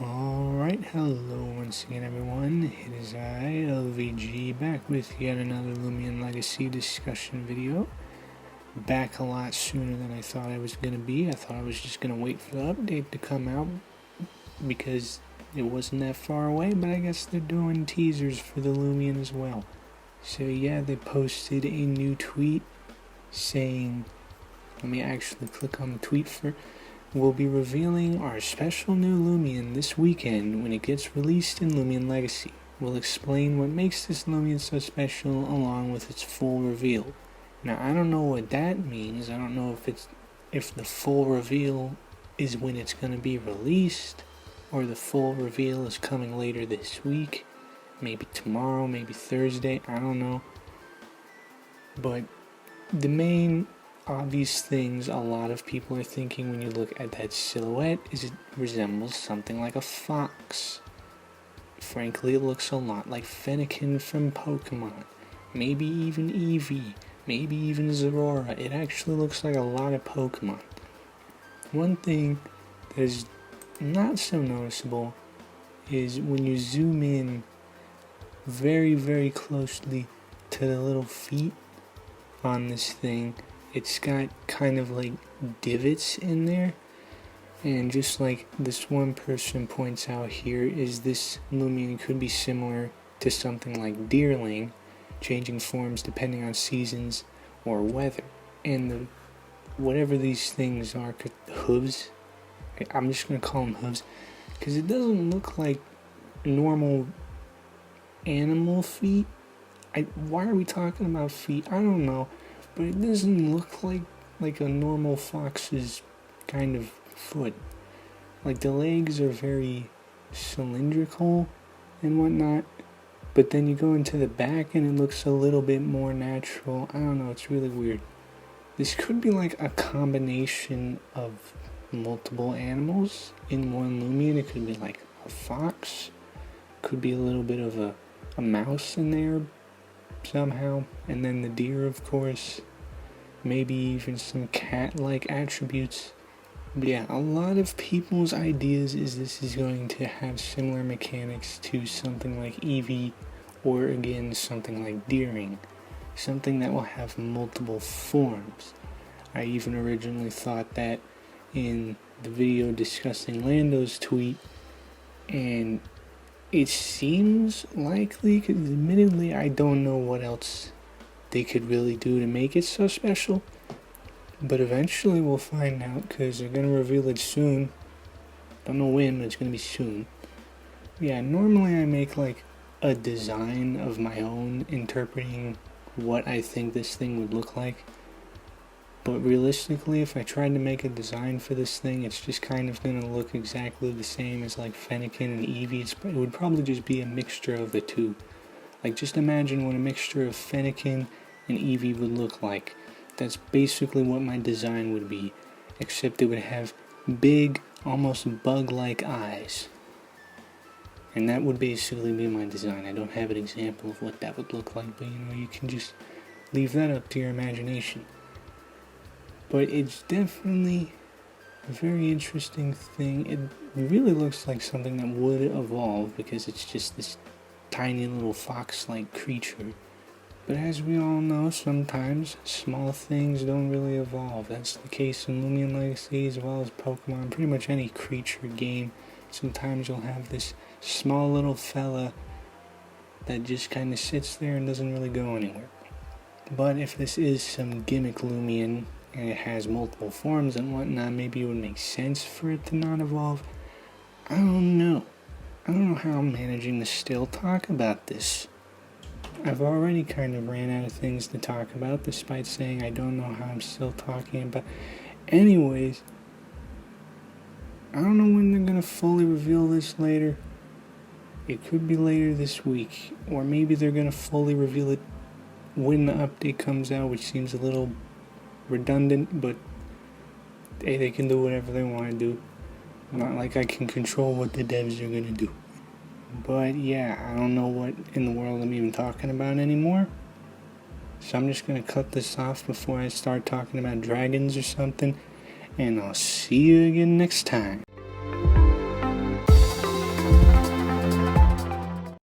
Alright, hello once again everyone, it is I, ILVG, back with yet another Loomian Legacy discussion video. Back a lot sooner than I thought I was going to be. I thought I was just going to wait for the update to come out because it wasn't that far away, but I guess they're doing teasers for the Loomian as well. So yeah, they posted a new tweet saying, let me actually click on the tweet for. We'll be revealing our special new Loomian this weekend when it gets released in Loomian Legacy. We'll explain what makes this Loomian so special along with its full reveal. Now I don't know what that means. I don't know if the full reveal is when it's going to be released or the full reveal is coming later this week. Maybe tomorrow, maybe Thursday, I don't know. But the main obvious things a lot of people are thinking when you look at that silhouette is it resembles something like a fox. Frankly, it looks a lot like Fennekin from Pokemon. Maybe even Eevee. Maybe even Zorora. It actually looks like a lot of Pokemon. One thing that is not so noticeable is when you zoom in very, very closely to the little feet on this thing. It's got kind of like divots in there, and just like this one person points out here, is this Loomian could be similar to something like Deerling, changing forms depending on seasons or weather. And whatever these things are, hooves, I'm just going to call them hooves, because it doesn't look like normal animal feet. Why are we talking about feet? I don't know. But it doesn't look like a normal fox's kind of foot. Like the legs are very cylindrical and whatnot. But then you go into the back and it looks a little bit more natural. I don't know, it's really weird. This could be like a combination of multiple animals in one Loomian. It could be like a fox. Could be a little bit of a mouse in there somehow, and then the deer, of course, maybe even some cat-like attributes. But yeah, a lot of people's ideas is this is going to have similar mechanics to something like Eevee, or again something like Deering, something that will have multiple forms. I even originally thought that in the video discussing Lando's tweet, and it seems likely, because admittedly I don't know what else they could really do to make it so special. But eventually we'll find out, because they're going to reveal it soon. Don't know when, but it's going to be soon. Yeah, normally I make like a design of my own interpreting what I think this thing would look like. But realistically, if I tried to make a design for this thing, it's just kind of going to look exactly the same as like Fennekin and Eevee. It would probably just be a mixture of the two. Like, just imagine what a mixture of Fennekin and Eevee would look like. That's basically what my design would be, except it would have big, almost bug-like eyes. And that would basically be my design. I don't have an example of what that would look like, but you can just leave that up to your imagination. But it's definitely a very interesting thing. It really looks like something that would evolve because it's just this tiny little fox-like creature. But as we all know, sometimes small things don't really evolve. That's the case in Loomian Legacy as well as Pokemon. Pretty much any creature game. Sometimes you'll have this small little fella that just kind of sits there and doesn't really go anywhere. But if this is some gimmick Loomian, and it has multiple forms and whatnot, maybe it would make sense for it to not evolve. I don't know. I don't know how I'm managing to still talk about this. I've already kind of ran out of things to talk about, despite saying I don't know how I'm still talking about. Anyways, I don't know when they're going to fully reveal this later. It could be later this week, or maybe they're going to fully reveal it when the update comes out, which seems a little redundant, but hey, they can do whatever they want to do. Not like I can control what the devs are going to do. But yeah, I don't know what in the world I'm even talking about anymore. So I'm just going to cut this off before I start talking about dragons or something. And I'll see you again next time.